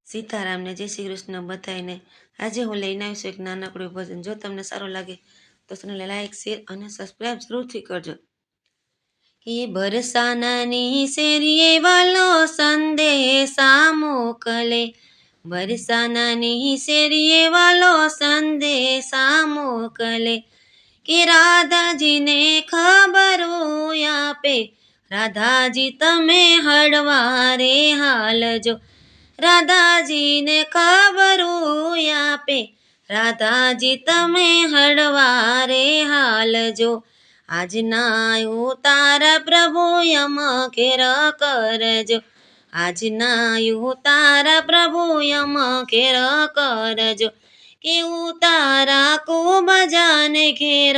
સીતારામને જય શ્રી કૃષ્ણ બધાને। આજે હું લઈને આવી છું એક નાનકડું ભજન। જો તમને સારું લાગે તો ચેનલને લાઈક શેર અને સબસ્ક્રાઈબ જરૂરથી કરજો। કે બરસાનાની શેરીએ વાલો સંદેશા મોકલે, બરસાનાની શેરીએ વાલો સંદેશા મોકલે, કે રાધાજીને ખબરો આપે, રાધાજી તમે હળવારે હાલજો, રાધાજીને ખબરો આપે, રાધાજી તમે હળવારે હાલજો। આજના ઉતારા પ્રભુ યમ ખેર કરજો, આજના ઉતારા પ્રભુ યમ ખેર કરજો, કે ઉતારા ખૂબ જાને ખેર,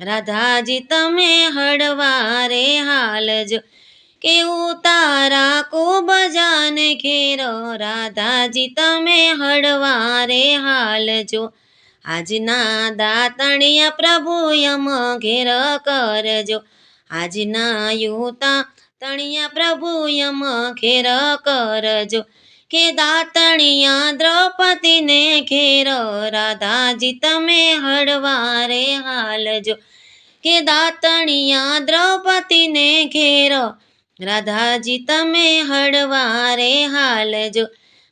રાધાજી તમે હળવારે હાલજો, કે ઉતારા ખૂબ જાને ખેર, રાધાજી તમે હળવારે હાલજો। આજના દાતણિયા પ્રભુ યમ ઘેર કરજો, આજના યુતા તણિયા પ્રભુ યમ ઘેર કરજો, કે દાતણિયા દ્રૌપદીને ઘેર, રાધાજી તમે હળવારે હાલજો, કે દાતણિયા દ્રૌપદીને ઘેર, રાધાજી તમે હળવારે હાલજો।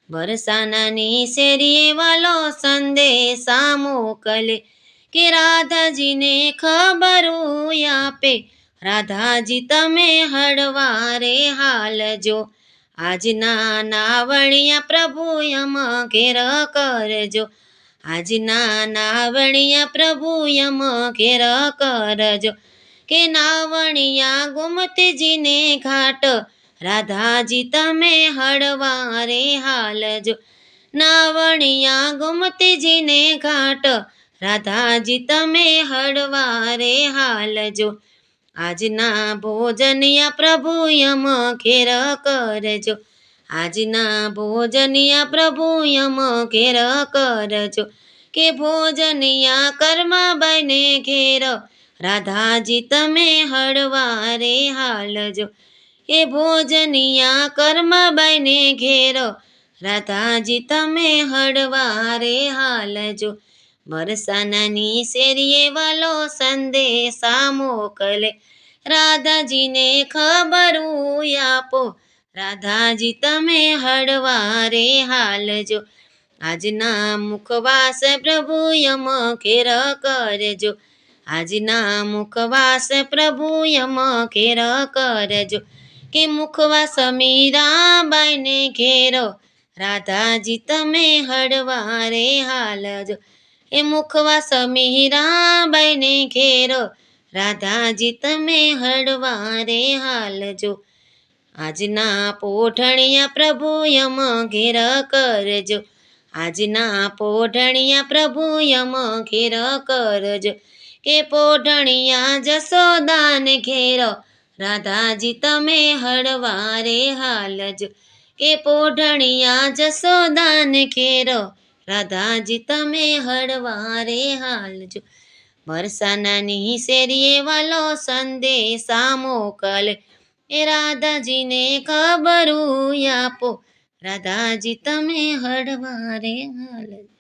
બરસાનાની શેરીએ વાલો સંદેશા મોકલે, કે રાધાજીને ખબરો આપે, રાધાજી તમે હળવારે હાલજો। આજના નાવણિયા પ્રભુ યમ ઘેર કરજો, આજના નાવણિયા પ્રભુ યમ ઘેર કરજો, કે નાવણિયા ગોમતીજીને ઘાટ, રાધાજી તમે હળવારે હાલજો, નાવણિયા ગોમતીજીને ઘાટ, રાધાજી તમે હળવારે હાલજો। આજના ભોજનિયા પ્રભુ યમ ઘેર કરજો, આજના ભોજનિયા પ્રભુ યમ ઘેર કરજો, કે ભોજનિયા કર્માબાઈને ઘેર, રાધાજી તમે હળવારે હાલજો, કે ભોજનિયા કર્માબાઈને ઘેર, રાધાજી તમે હળવારે હાલજો। બરસાનાની શેરીએ વાલો સંદેશા મોકલે, રાધાજીને ખબરો આપો, રાધાજી તમે હળવારે હાલજો। આજના મુખવાસ પ્રભુ યમ ખેર કરજો, આજના મુખવાસ પ્રભુ યમ ખેર કરજો, કે મુખવાસ મીરાબાઈને ઘેર, રાધાજી તમે હળવારે હાલજો, એ મુખવાસ મીરાબાઈને ઘેર, રાધાજી તમે હળવારે હાલજો। આજના પોઢણિયા પ્રભુ યમ ઘેર કરજો, આજના પોઢણિયા પ્રભુ યમ ઘેર કરજો, કે પોઢણિયા જશોદાને ઘેર, રાધાજી તમે હળવારે હાલજો, કે પોઢણિયા જશોદાને ઘેર, રાધાજી તમે હળવારે હાલજો। બરસાનાની શેરીએ વાલો સંદેશા મોકલે, એ રાધાજીને ખબરો આપો, રાધાજી તમે હળવારે હાલજો।